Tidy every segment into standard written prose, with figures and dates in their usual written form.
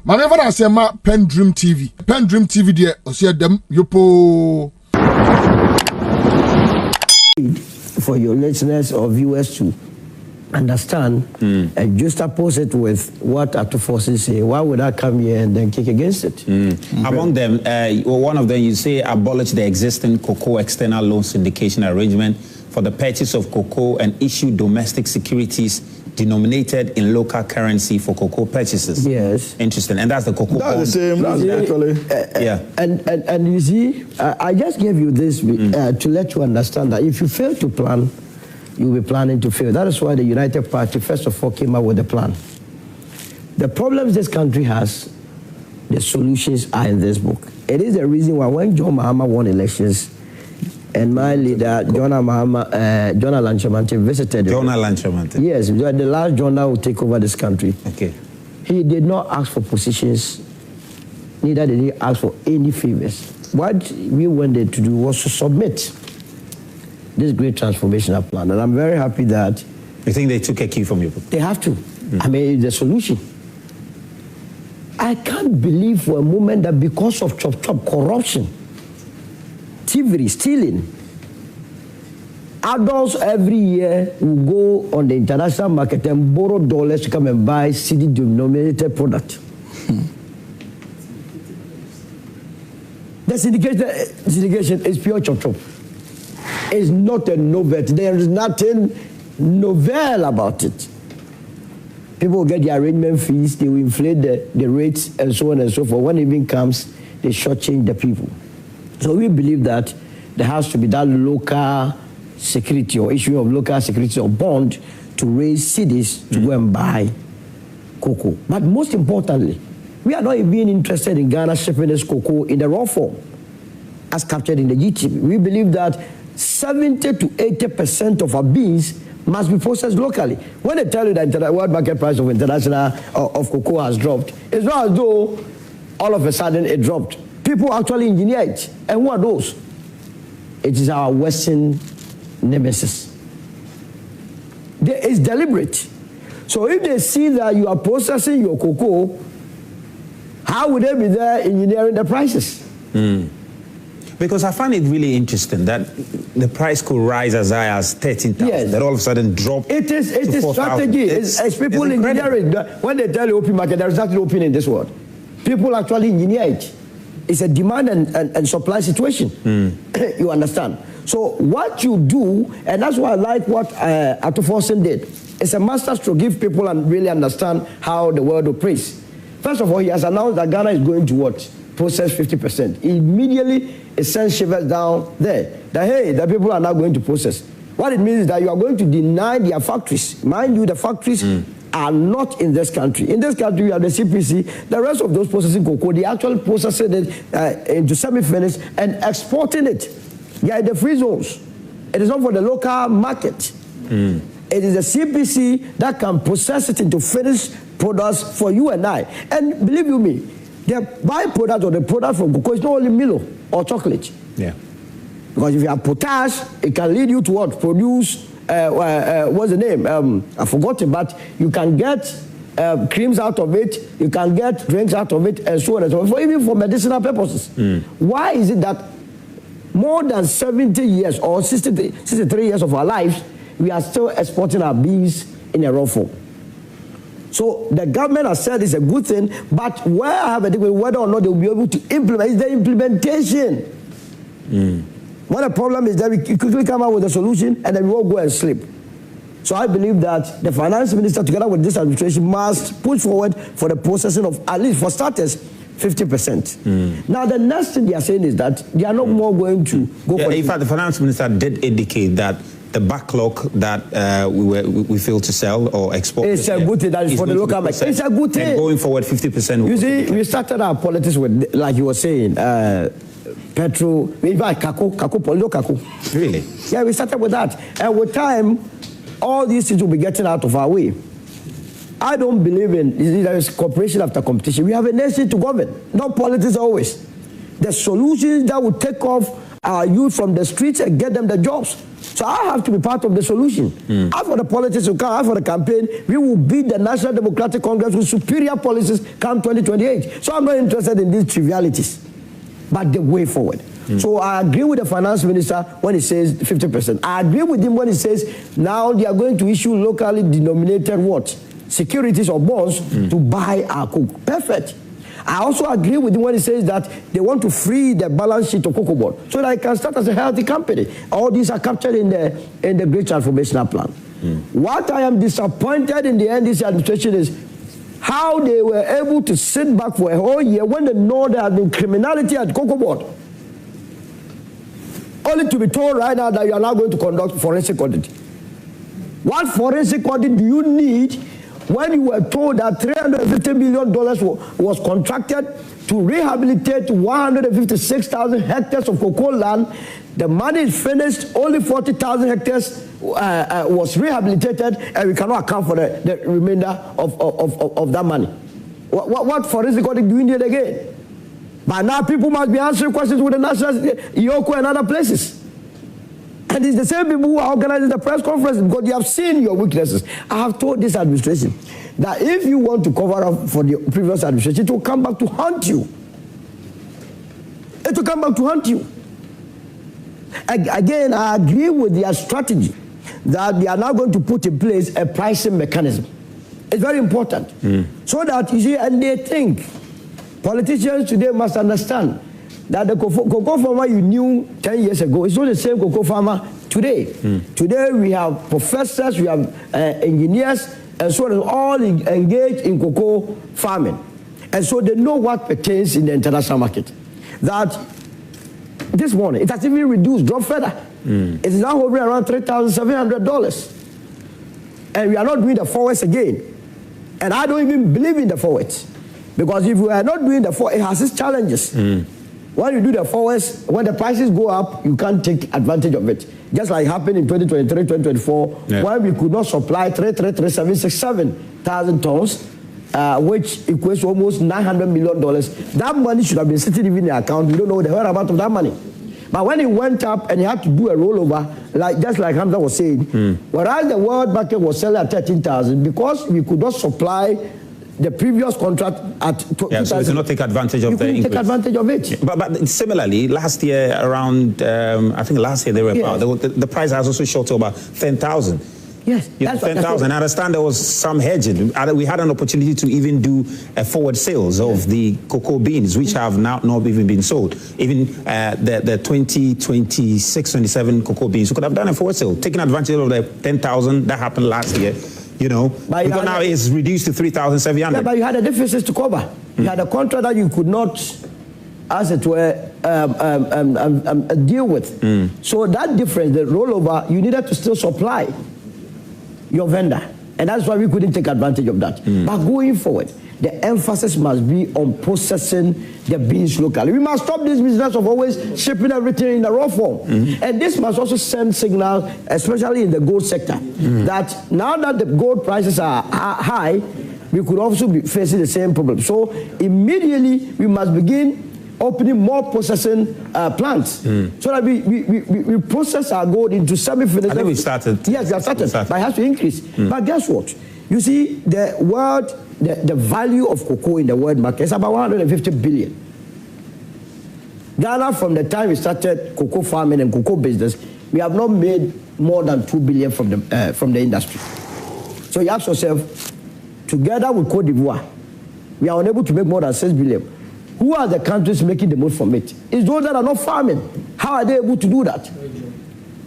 Manever I say ma PENDREAM TV. PENDREAM TV there, I see them yopo. For your listeners or viewers to understand and just oppose it with what Armed Forces say, why would I come here and then kick against it? Among them, one of them, you say abolish the existing cocoa external loan syndication arrangement for the purchase of cocoa and issue domestic securities denominated in local currency for cocoa purchases. Yes. Interesting. And that's the cocoa bond. That's the same. That's actually. Yeah. And you see, I just gave you this to let you understand that if you fail to plan, you'll be planning to fail. That is why the United Party, first of all, came up with a plan. The problems this country has, the solutions are in this book. It is the reason why when John Mahama won elections, and my leader, John Lanchamanti, visited John Lanchamanti. Yes, the last John that will take over this country. Okay. He did not ask for positions, neither did he ask for any favors. What we went there to do was to submit this great transformational plan. And I'm very happy that... You think they took a key from you? They have to. I mean, it's the solution. I can't believe for a moment that because of chop corruption, thievery, stealing, adults every year will go on the international market and borrow dollars to come and buy cedi-denominated product. The syndication is pure chop. It's not a novelty. There is nothing novel about it. People will get the arrangement fees, they will inflate the rates and so on and so forth. When it even comes, they shortchange the people. So we believe that there has to be that local security or issue of local security or bond to raise cities to go and buy cocoa. But most importantly, we are not even interested in Ghana shipping this cocoa in the raw form as captured in the GTB. We believe that 70 to 80% of our beans must be processed locally. When they tell you that the world market price of international of cocoa has dropped, it's not as though all of a sudden it dropped. People actually engineer it. And who are those? It is our Western nemesis. It's deliberate. So if they see that you are processing your cocoa, how would they be there engineering the prices? Because I find it really interesting that the price could rise as high as 13,000, yes. That all of a sudden drop. It is strategy. It's people engineering. When they tell you open market, there is nothing open in this world. People actually engineer it. It's a demand and supply situation. You understand? So what you do, and that's why I like what Arthur Forsen did. It's a masterstroke to give people and really understand how the world operates. First of all, he has announced that Ghana is going to what? Process 50%. Immediately, it sends shivers down there. That, hey, the people are not going to process. What it means is that you are going to deny their factories. Mind you, the factories are not in this country. In this country, we have the CPC. The rest of those processing cocoa, they actually processing it into semi-finished and exporting it. They are in the free zones. It is not for the local market. It is the CPC that can process it into finished products for you and I. And believe you me, the byproduct or the product from cocoa is not only Milo or chocolate. Yeah. Because if you have potash, it can lead you to what? Produce, what's the name? I forgot it, but you can get creams out of it, you can get drinks out of it, and so on and so forth, even for medicinal purposes. Why is it that more than 70 years or 63 years of our lives, we are still exporting our beans in a raw form? So the government has said it's a good thing, but where I have a difference whether or not they will be able to implement is the implementation. What the problem is that we quickly come out with a solution and then we all go and sleep. So I believe that the finance minister, together with this administration, must push forward for the processing of, at least for starters, 50%. Now the next thing they are saying is that they are not more going to go for. In fact, the finance minister did indicate that the backlog that we failed to sell or export. It's a good thing that is for the local market. It's a good thing. And going forward, 50%. You see, we started our politics with, like you were saying, petrol, in fact, kako. Really? Yeah, we started with that. And with time, all these things will be getting out of our way. I don't believe in there is cooperation after competition. We have a nation to govern, not politics always. The solutions that will take off our youth from the streets and get them the jobs. So I have to be part of the solution. As for the politics who come, as for the campaign, we will beat the National Democratic Congress with superior policies come 2028. So I'm not interested in these trivialities, but the way forward. So I agree with the finance minister when he says 50%. I agree with him when he says now they are going to issue locally denominated what? Securities or bonds to buy our coke. Perfect. I also agree with him when he says that they want to free the balance sheet of COCOBOD so that it can start as a healthy company. All these are captured in the Great Transformational Plan. What I am disappointed in the NDC administration is how they were able to sit back for a whole year when they know there has been criminality at COCOBOD. Only to be told right now that you are now going to conduct forensic audit. What forensic audit do you need when you were told that $350 million was contracted to rehabilitate 156,000 hectares of cocoa land? The money is finished, only 40,000 hectares was rehabilitated, and we cannot account for the remainder of that money. What forensic audit do you need again? But now people must be answering questions with the national Yoko and other places. And it's the same people who are organizing the press conference because they have seen your weaknesses. I have told this administration that if you want to cover up for the previous administration, it will come back to haunt you. It will come back to haunt you. Again, I agree with their strategy that they are now going to put in place a pricing mechanism. It's very important. So that, you see, and they think, politicians today must understand that the cocoa farmer you knew 10 years ago is not the same cocoa farmer today. Today we have professors, we have engineers, and so on, all engaged in cocoa farming. And so they know what pertains in the international market. That this morning, it has even reduced, dropped further. It is now hovering around $3,700. And we are not doing the forwards again. And I don't even believe in the forwards. Because if we are not doing the forwards, it has its challenges. When you do the forwards, when the prices go up, you can't take advantage of it. Just like happened in 2023, 2024, when we could not supply 767,000 tons, which equates to almost $900 million. That money should have been sitting even in the account. We don't know the whereabouts of that money. But when it went up and you had to do a rollover, just like Hamza was saying, whereas the world market was selling at 13,000, because we could not supply the previous contract at so we cannot take advantage of the increase. Take advantage of it. But similarly, last year around, I think last year they were about, the price has also shot to about 10,000. Yes, that's 10,000. I understand there was some hedging. We had an opportunity to even do forward sales of the cocoa beans, which have now not even been sold. Even the 2026-27 cocoa beans, we could have done a forward sale, taking advantage of the 10,000 that happened last year. You know, because now it's reduced to 3,700. Yeah, but you had a deficit to cover. You had a contract that you could not, as it were, deal with. So that difference, the rollover, you needed to still supply your vendor. And that's why we couldn't take advantage of that. But going forward, the emphasis must be on processing the beans locally. We must stop this business of always shipping everything in the raw form. And this must also send signal, especially in the gold sector, that now that the gold prices are high, we could also be facing the same problem. So immediately we must begin opening more processing plants so that we process our gold into semi-finished. I think we started. Yes, we have started, but it has to increase. But guess what? You see, the world, the value of cocoa in the world market is about 150 billion. Ghana, from the time we started cocoa farming and cocoa business, we have not made more than 2 billion from the industry. So you ask yourself, together with Cote d'Ivoire, we are unable to make more than 6 billion. Who are the countries making the most from it? It's those that are not farming. How are they able to do that?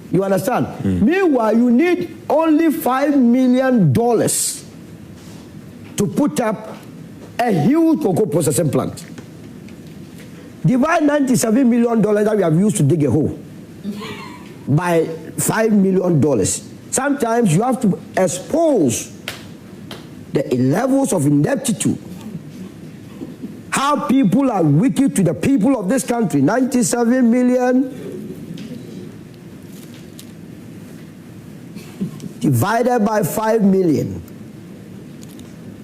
You understand? Meanwhile, you need only $5 million to put up a huge cocoa processing plant. Divide $97 million that we have used to dig a hole by $5 million. Sometimes you have to expose the levels of ineptitude. How people are wicked to the people of this country. 97 million divided by 5 million.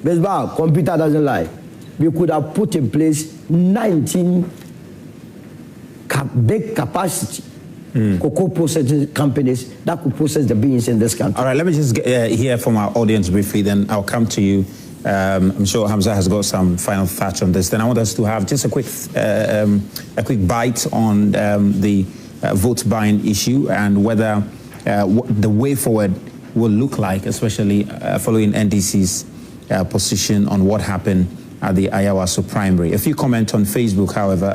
Baseball, computer doesn't lie. We could have put in place 19 big capacity cocoa processing companies that could process the beans in this country. All right, let me just hear from our audience briefly, then I'll come to you. I'm sure Hamza has got some final thoughts on this. Then I want us to have just a quick bite on the vote buying issue and whether the way forward will look like, especially following NDC's position on what happened at the Owusu primary. A few comments on Facebook, however.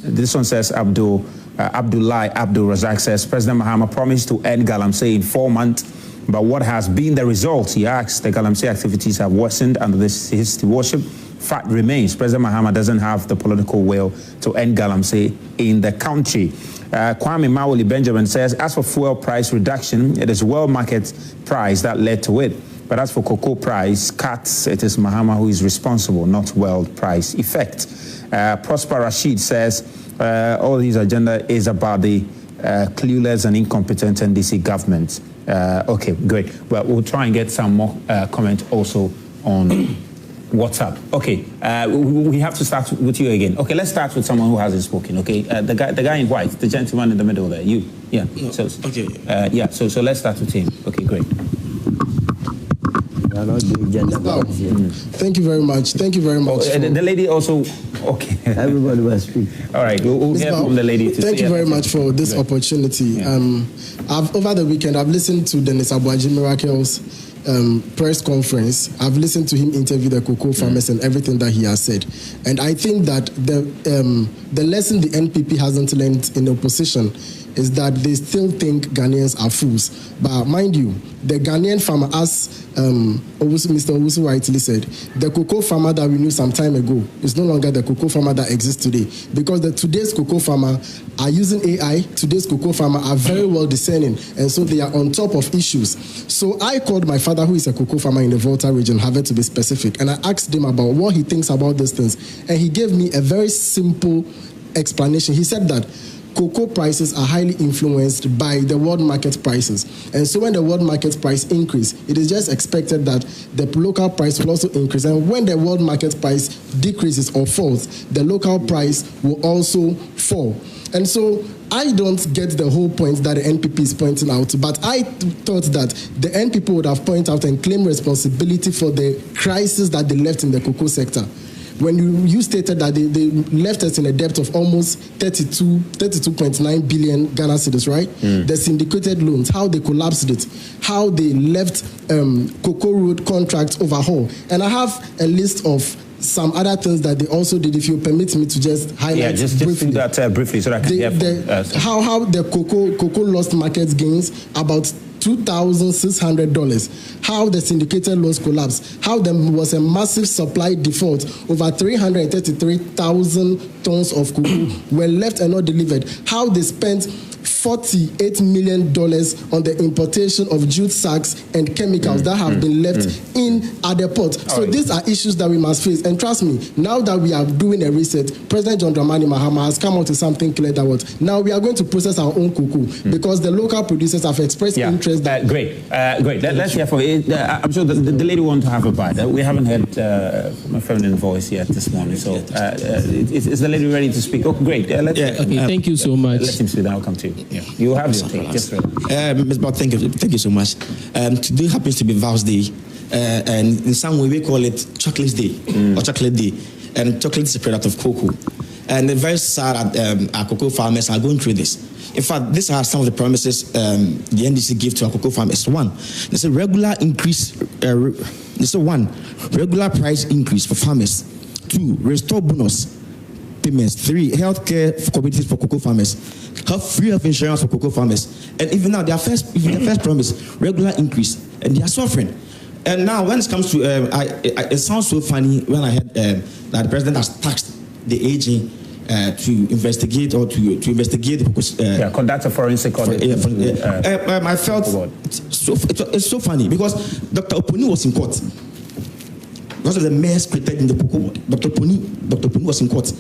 This one says, Abdullah Abdul Razak says, President Mahama promised to end Galamsey in 4 months, but what has been the result? He asks. The Galamsey activities have worsened under this history worship. Fact remains, President Mahama doesn't have the political will to end Galamsey in the country. Kwame Mawuli Benjamin says, as for fuel price reduction, it is world market price that led to it. But as for cocoa price cuts, it is Mahama who is responsible, not world price effect. Prosper Rashid says, all his agenda is about the clueless and incompetent NDC government. Okay, great. Well, we'll try and get some more comment also on WhatsApp. Okay, we have to start with you again. Okay, let's start with someone who hasn't spoken. Okay, the guy in white, the gentleman in the middle there. You, yeah. No, so, okay. Yeah. So let's start with him. Okay, great. Thank you very much. Thank you very much. The lady also. Okay. Everybody will speak. All right, we'll hear from the lady. Thank you very much for this opportunity. Yeah. Over the weekend, I've listened to Dennis Abuaji Miracle's press conference. I've listened to him interview the cocoa farmers and everything that he has said. And I think that the lesson the NPP hasn't learned in opposition is that they still think Ghanaians are fools. But mind you, the Ghanaian farmer, as Mr. Owusu rightly said, the cocoa farmer that we knew some time ago is no longer the cocoa farmer that exists today. Because today's cocoa farmer are using AI, today's cocoa farmer are very well discerning, and so they are on top of issues. So I called my father, who is a cocoa farmer in the Volta region, Harvard to be specific, and I asked him about what he thinks about these things. And he gave me a very simple explanation. He said that cocoa prices are highly influenced by the world market prices. And so when the world market price increase, it is just expected that the local price will also increase. And when the world market price decreases or falls, the local price will also fall. And so I don't get the whole point that the NPP is pointing out, but I thought that the NPP would have pointed out and claimed responsibility for the crisis that they left in the cocoa sector. When you stated that they left us in a debt of almost 32.9 billion Ghana cedis, right? The syndicated loans, how they collapsed it, how they left cocoa road contracts overhaul. And I have a list of some other things that they also did, if you permit me to just highlight. Yeah, just briefly. Do that briefly so that I can hear how the cocoa lost market gains about $2,600, how the syndicated loans collapsed, how there was a massive supply default, over 333,000 tons of cocoa were left and not delivered, how they spent $48 million on the importation of jute sacks and chemicals that have been left in at the port. So these are issues that we must face. And trust me, now that we are doing a reset, President John Dramani Mahama has come out with something clear that what now we are going to process our own cocoa because the local producers have expressed interest. Great. Let's hear from it. I'm sure the lady wants to have a bite. We haven't heard my feminine voice yet this morning. So is the lady ready to speak? Oh, great. Thank you so much. Let him speak. I'll come to you. Yeah. You have your take. Just Ms. Bob, thank you so much. Today happens to be Vows Day, and in some way we call it Chocolate Day or Chocolate Day. And chocolate is a product of cocoa. And it's very sad that our cocoa farmers are going through this. In fact, these are some of the promises the NDC gave to our cocoa farmers. One, there's a regular increase. Regular price increase for farmers. Two, restore bonus payments. Three, healthcare for communities for cocoa farmers. Free health insurance for cocoa farmers. And even now, their first promise, regular increase, and they are suffering. And now, when it comes to, it sounds so funny when I heard that the president has taxed the AG to investigate or to investigate the conduct a forensic audit. I felt it's so funny because Dr. Oponi was in court. Because of the mayor's created in the COCOBOD. Dr. Oponi was in court.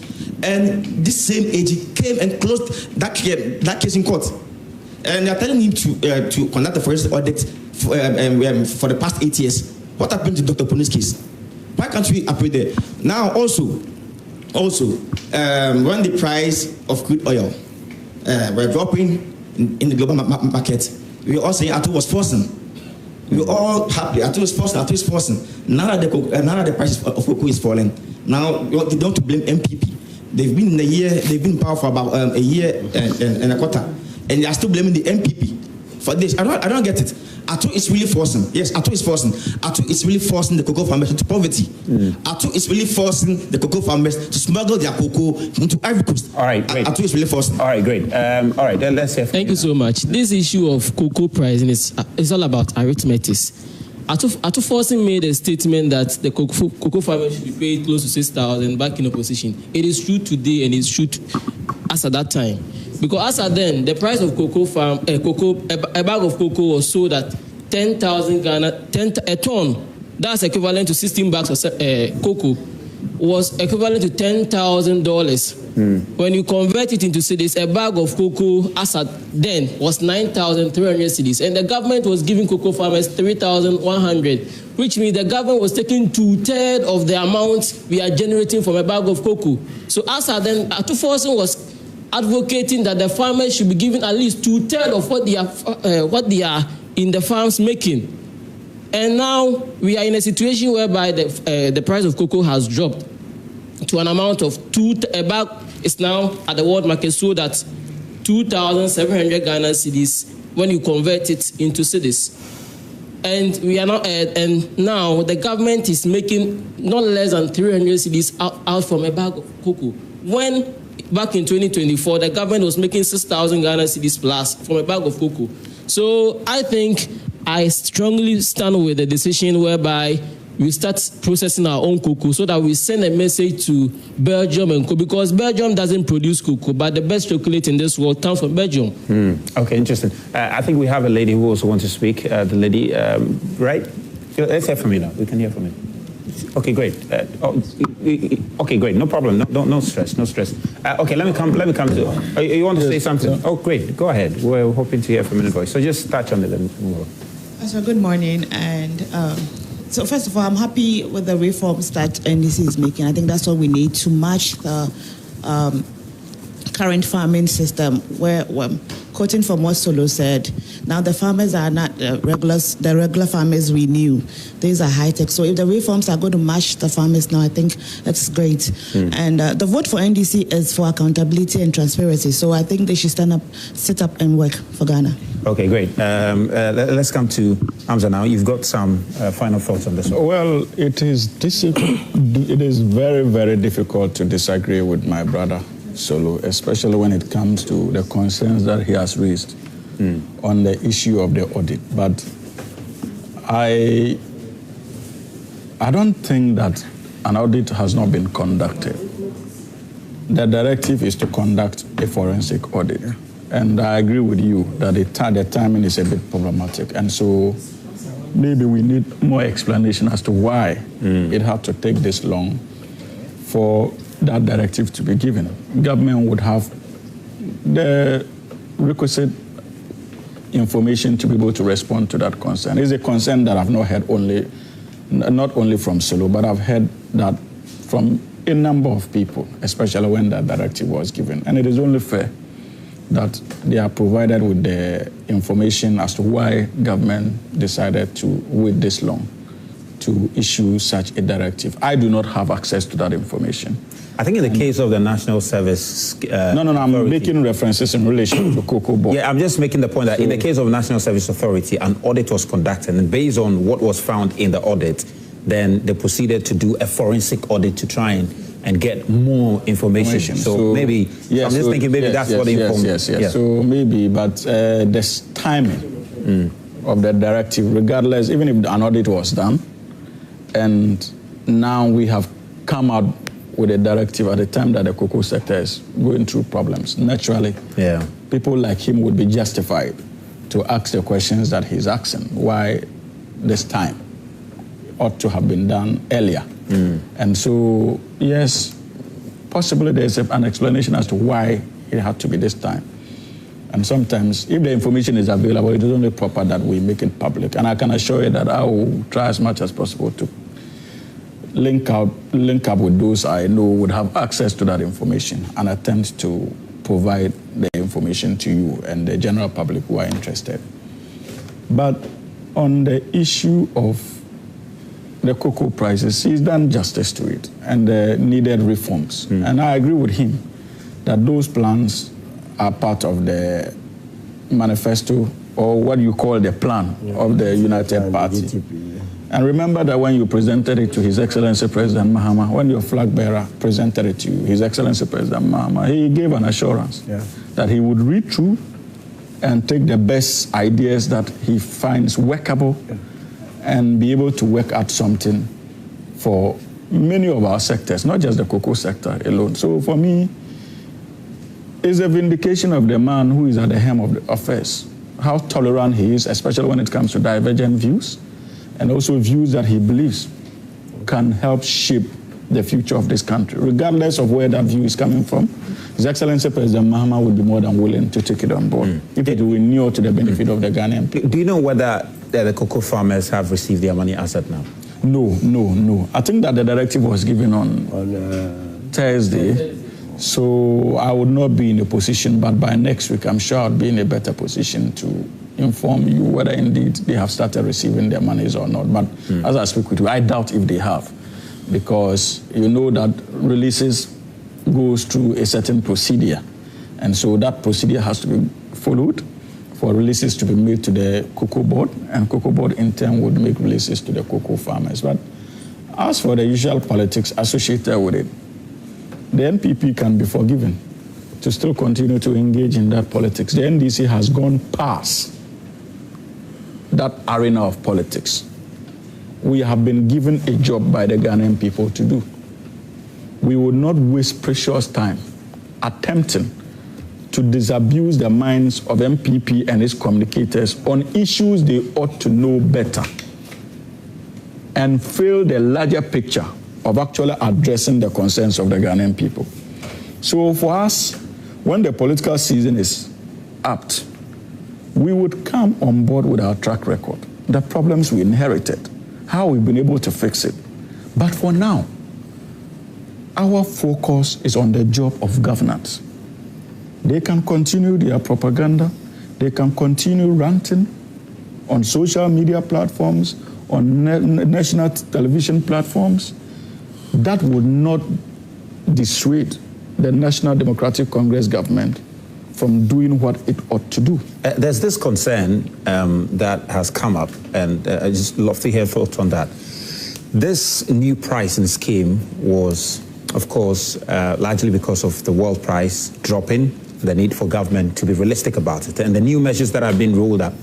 And this same AG came and closed that case in court. And they're telling him to conduct a forensic audit for the past 8 years. What happened to Dr. Oponi's case? Why can't we appeal there? Now, also, when the price of crude oil were dropping in the global market, we were all saying Ato was forcing. We were all happy. Ato is forcing. Now that the price of cocoa is falling, now they don't blame MPP. They've been in power for about a year and a quarter, and they are still blaming the MPP for this. I don't get it. Ato is really forcing. Yes, Ato is forcing. Ato is really forcing the cocoa farmers into poverty. Ato is really forcing the cocoa farmers to smuggle their cocoa into Ivory Coast. All right, great. Ato is really forcing. All right, great. All right, then let's hear from Thank you so much. This issue of cocoa pricing is all about arithmetic. Ato forcing made a statement that the cocoa farmers should be paid close to 6,000 back in opposition. It is true today and it's true as at that time. Because as at then, the price of a bag of cocoa was sold at 10,000 Ghana, a ton. That's equivalent to 16 bags of cocoa, was equivalent to $10,000. When you convert it into cedis, a bag of cocoa as at then was 9,300 cedis, and the government was giving cocoa farmers 3,100, which means the government was taking 2/3 of the amount we are generating from a bag of cocoa. So as at then, Ato Forson was advocating that the farmers should be given at least 2/3 of what they are in the farms making. And now we are in a situation whereby the price of cocoa has dropped to an amount of a bag is now at the world market sold at 2,700 Ghana cedis when you convert it into cedis. And we are not, and now the government is making not less than 300 cedis out from a bag of cocoa. When back in 2024, the government was making 6,000 Ghana cedis plus from a bag of cocoa. So I think I strongly stand with the decision whereby we start processing our own cocoa so that we send a message to Belgium and cocoa, because Belgium doesn't produce cocoa, but the best chocolate in this world comes from Belgium. Okay, interesting. I think we have a lady who also wants to speak. The lady, right? Let's hear from you now. We can hear from you. Okay, great. Okay, great. No problem. No stress. No stress. Okay, let me come to. You want to say something? Oh, great. Go ahead. We're hoping to hear from an voice. So just touch on it and move on. So good morning, and so first of all, I'm happy with the reforms that NDC is making. I think that's what we need to match the current farming system, where quoting from what Solo said, now the farmers are not the regular farmers we knew. These are high-tech. So if the reforms are going to match the farmers now, I think that's great. And the vote for NDC is for accountability and transparency. So I think they should sit up and work for Ghana. Okay, great. Let's come to Hamza now. You've got some final thoughts on this one. Well, it is very, very difficult to disagree with my brother Solo, especially when it comes to the concerns that he has raised on the issue of the audit. But I don't think that an audit has not been conducted. The directive is to conduct a forensic audit. And I agree with you that the timing is a bit problematic. And so maybe we need more explanation as to why it had to take this long for that directive to be given. Government would have the requisite information to be able to respond to that concern. It's a concern that I've not heard not only from Solo, but I've heard that from a number of people, especially when that directive was given. And it is only fair that they are provided with the information as to why government decided to wait this long to issue such a directive. I do not have access to that information. I think in the case of the National Service... I'm making references in relation to COCOBOD. Yeah, I'm just making the point that in the case of National Service Authority, an audit was conducted, and based on what was found in the audit, then they proceeded to do a forensic audit to try and get more information. So maybe, I'm just thinking maybe that's what informed. Yes. So maybe, but this timing of the directive, regardless, even if an audit was done, and now we have come out with a directive at the time that the cocoa sector is going through problems. Naturally, people like him would be justified to ask the questions that he's asking. Why this time? Ought to have been done earlier. And so, yes, possibly there's an explanation as to why it had to be this time. And sometimes, if the information is available, it is only proper that we make it public. And I can assure you that I will try as much as possible to link up with those I know would have access to that information and attempt to provide the information to you and the general public who are interested. But on the issue of the cocoa prices, he's done justice to it and the needed reforms. And I agree with him that those plans are part of the manifesto, or what you call the plan of the United Party. And remember that when you presented it to His Excellency President Mahama, when your flag bearer presented it to you, His Excellency President Mahama, he gave an assurance that he would read through and take the best ideas that he finds workable and be able to work out something for many of our sectors, not just the cocoa sector alone. So for me, it's a vindication of the man who is at the helm of the affairs, how tolerant he is, especially when it comes to divergent views, and also views that he believes can help shape the future of this country, regardless of where that view is coming from. His Excellency President Mahama would be more than willing to take it on board if it will inure to the benefit of the Ghanaian people. Do you know whether the cocoa farmers have received their money as at now? No. I think that the directive was given on Thursday. So I would not be in a position, but by next week, I'm sure I'll be in a better position to inform you whether indeed they have started receiving their monies or not. But as I speak with you, I doubt if they have, because you know that releases goes through a certain procedure. And so that procedure has to be followed for releases to be made to the COCOBOD, and COCOBOD in turn would make releases to the cocoa farmers. But as for the usual politics associated with it, the NPP can be forgiven to still continue to engage in that politics. The NDC has gone past that arena of politics. We have been given a job by the Ghanaian people to do. We will not waste precious time attempting to disabuse the minds of MPP and its communicators on issues they ought to know better and fail the larger picture of actually addressing the concerns of the Ghanaian people. So for us, when the political season is apt, we would come on board with our track record, the problems we inherited, how we've been able to fix it. But for now, our focus is on the job of governance. They can continue their propaganda, they can continue ranting on social media platforms, on national television platforms. That would not dissuade the National Democratic Congress government from doing what it ought to do. There's this concern that has come up, and I just love to hear thoughts on that. This new pricing scheme was, of course, largely because of the world price dropping, the need for government to be realistic about it. And the new measures that have been rolled up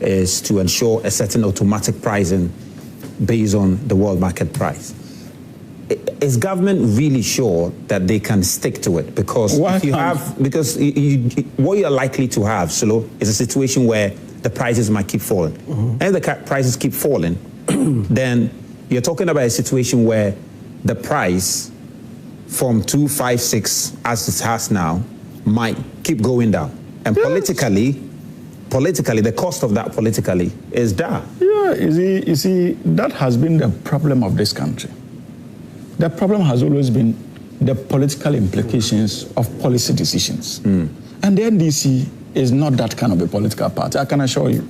is to ensure a certain automatic pricing based on the world market price. Is government really sure that they can stick to it? Because if you have, what you're likely to have, Solo, is a situation where the prices might keep falling. And if the prices keep falling, then you're talking about a situation where the price from 256 as it has now might keep going down. And politically, the cost of that politically is down. Yeah, you see, that has been the problem of this country. The problem has always been the political implications of policy decisions. And the NDC is not that kind of a political party, I can assure you.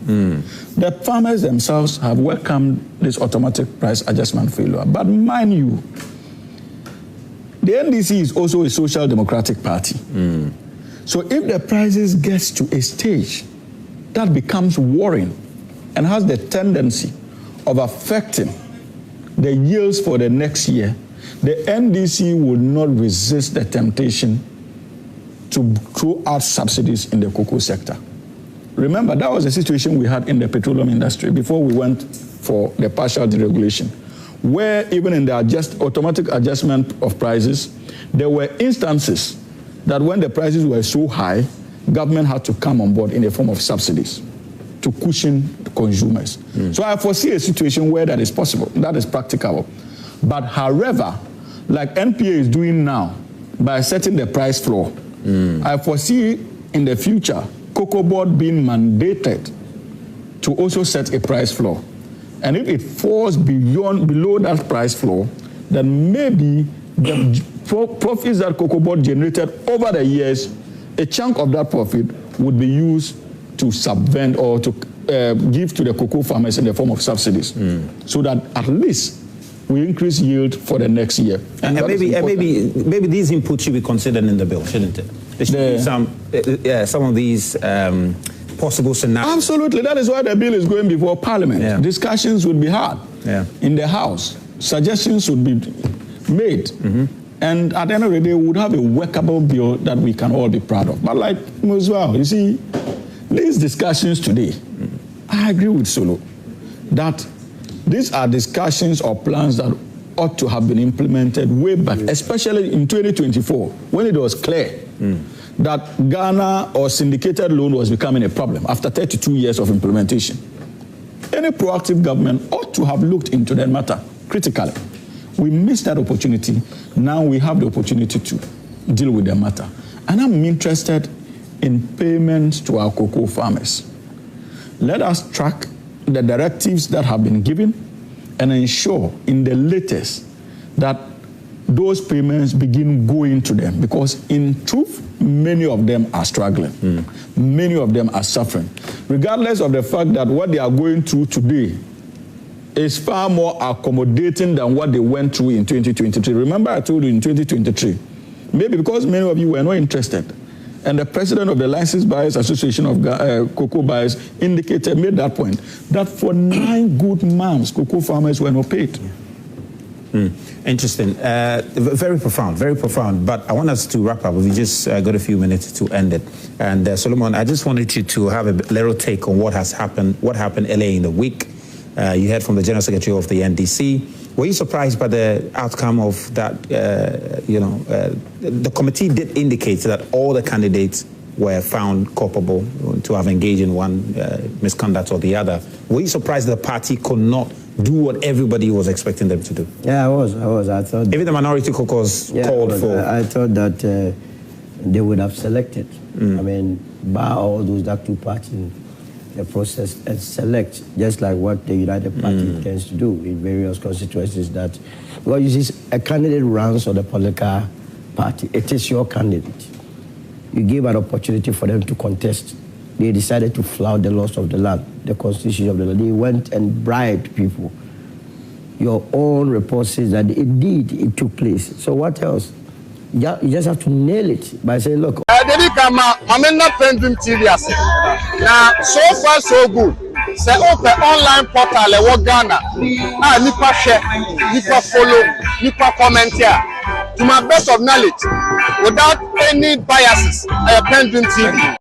The farmers themselves have welcomed this automatic price adjustment failure. But mind you, the NDC is also a social democratic party. So if the prices gets to a stage that becomes worrying and has the tendency of affecting the yields for the next year, the NDC would not resist the temptation to throw out subsidies in the cocoa sector. Remember, that was the situation we had in the petroleum industry before we went for the partial deregulation, where even in the automatic adjustment of prices, there were instances that when the prices were so high, government had to come on board in the form of subsidies to cushion consumers. So I foresee a situation where that is possible, that is practicable. But however, like NPA is doing now, by setting the price floor, I foresee in the future COCOBOD being mandated to also set a price floor. And if it falls below that price floor, then maybe the profits that COCOBOD generated over the years a chunk of that profit would be used to subvent or to give to the cocoa farmers in the form of subsidies, so that at least we increase yield for the next year. And maybe these inputs should be considered in the bill, shouldn't it? There should be some of these possible scenarios. Absolutely. That is why the bill is going before Parliament. Yeah. Discussions would be had in the House. Suggestions would be made. And at the end of the day, we would have a workable bill that we can all be proud of. But like Moswell, you see, these discussions today, I agree with Solo that these are discussions or plans that ought to have been implemented way back, especially in 2024, when it was clear that Ghana or syndicated loan was becoming a problem after 32 years of implementation. Any proactive government ought to have looked into that matter critically. We missed that opportunity. Now we have the opportunity to deal with the matter. And I'm interested in payments to our cocoa farmers. Let us track the directives that have been given and ensure in the latest that those payments begin going to them, because in truth, many of them are struggling. Many of them are suffering. Regardless of the fact that what they are going through today is far more accommodating than what they went through in 2023. Remember I told you in 2023, maybe because many of you were not interested, and the president of the Licensed Buyers Association of Cocoa Buyers made that point, that for 9 good months, cocoa farmers were not paid. Interesting. Very profound. But I want us to wrap up. We just got a few minutes to end it. And Solomon, I just wanted you to have a little take on what happened earlier in the week. You heard from the General Secretary of the NDC. Were you surprised by the outcome of that? The committee did indicate that all the candidates were found culpable to have engaged in one misconduct or the other. Were you surprised that the party could not do what everybody was expecting them to do? Yeah, I was. I thought even the minority caucus called for. I thought that they would have selected. I mean, bar all those that two parties, the process and select, just like what the United Party tends to do in various constituencies. That, well, you see, a candidate runs on the political party. It is your candidate. You give an opportunity for them to contest. They decided to flout the laws of the land, the constitution of the land. They went and bribed people. Your own report says that indeed it took place. So what else? You just have to nail it by saying, look. I'm not PENDREAM TV. Now, so far so good. Say open online portal in Ghana. Nipa share, nipa follow, nipa comment here. To my best of knowledge, without any biases, I PENDREAM TV.